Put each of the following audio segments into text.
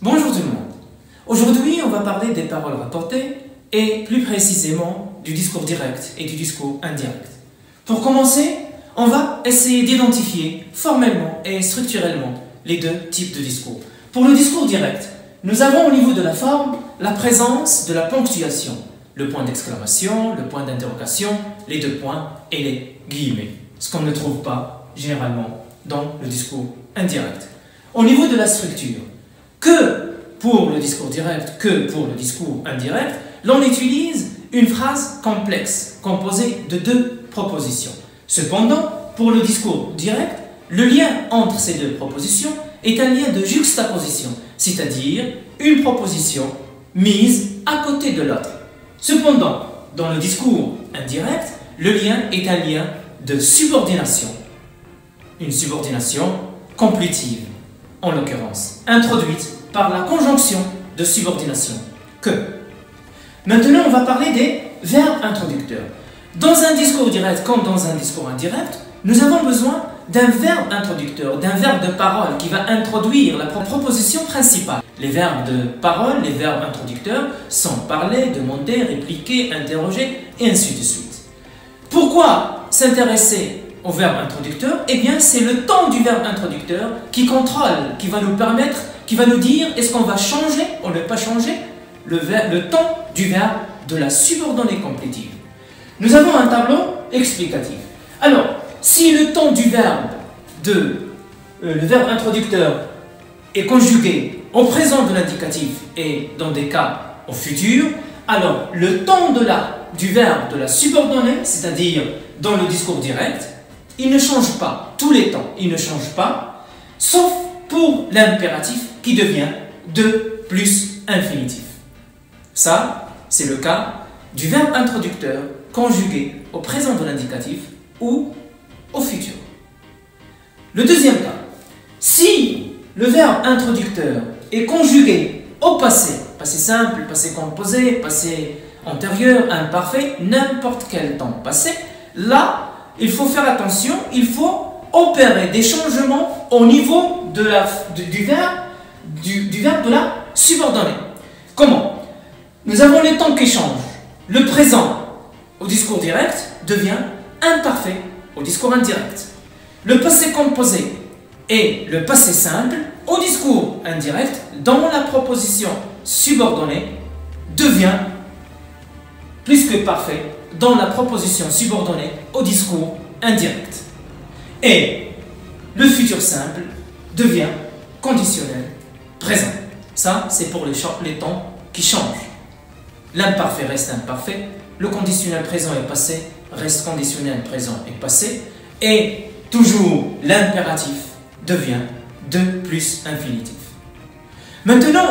Bonjour tout le monde. Aujourd'hui, on va parler des paroles rapportées et plus précisément du discours direct et du discours indirect. Pour commencer, on va essayer d'identifier formellement et structurellement les deux types de discours. Pour le discours direct, nous avons au niveau de la forme la présence de la ponctuation, le point d'exclamation, le point d'interrogation, les deux points et les guillemets, ce qu'on ne trouve pas généralement dans le discours indirect. Au niveau de la structure, que pour le discours direct, que pour le discours indirect, l'on utilise une phrase complexe, composée de deux propositions. Cependant, pour le discours direct, le lien entre ces deux propositions est un lien de juxtaposition, c'est-à-dire une proposition mise à côté de l'autre. Cependant, dans le discours indirect, le lien est un lien de subordination, une subordination complétive, en l'occurrence, introduite par la conjonction de subordination que. Maintenant, on va parler des verbes introducteurs. Dans un discours direct comme dans un discours indirect, nous avons besoin d'un verbe introducteur, d'un verbe de parole qui va introduire la proposition principale. Les verbes de parole, les verbes introducteurs sont parler, demander, répliquer, interroger et ainsi de suite. Pourquoi s'intéresser au verbe introducteur? Eh bien, c'est le temps du verbe introducteur qui contrôle, qui va nous permettre, qui va nous dire est-ce qu'on va changer ou ne pas changer le temps du verbe de la subordonnée complétive. Nous avons un tableau explicatif. Alors, si le temps du verbe le verbe introducteur est conjugué au présent de l'indicatif et dans des cas au futur, alors le temps du verbe de la subordonnée, c'est-à-dire dans le discours direct, il ne change pas, tous les temps, il ne change pas, sauf pour l'impératif qui devient de plus infinitif. Ça, c'est le cas du verbe introducteur conjugué au présent de l'indicatif ou au futur. Le deuxième cas, si le verbe introducteur est conjugué au passé, passé simple, passé composé, passé antérieur, imparfait, n'importe quel temps passé, là, il faut faire attention, il faut opérer des changements au niveau du verbe de la subordonnée. Comment? Nous avons les temps qui changent. Le présent au discours direct devient imparfait au discours indirect. Le passé composé et le passé simple au discours indirect, dans la proposition subordonnée, devient plus que parfait dans la proposition subordonnée au discours indirect. Et le futur simple devient conditionnel présent. Ça, c'est pour les temps qui changent. L'imparfait reste imparfait, le conditionnel présent et passé reste conditionnel présent et passé, et toujours l'impératif devient de plus infinitif. Maintenant,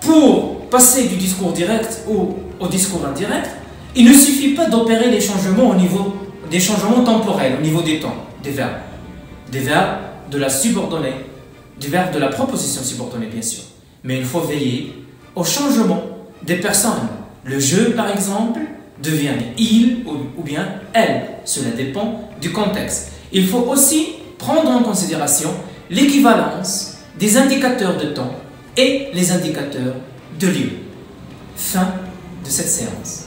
pour passer du discours direct au discours indirect, il ne suffit pas d'opérer des changements au niveau des changements temporels, au niveau des temps, des verbes de la subordonnée, du verbe de la proposition subordonnée bien sûr. Mais il faut veiller au changement des personnes. Le je, par exemple, devient il ou bien elle. Cela dépend du contexte. Il faut aussi prendre en considération l'équivalence des indicateurs de temps et les indicateurs de lieu. Fin de cette séance.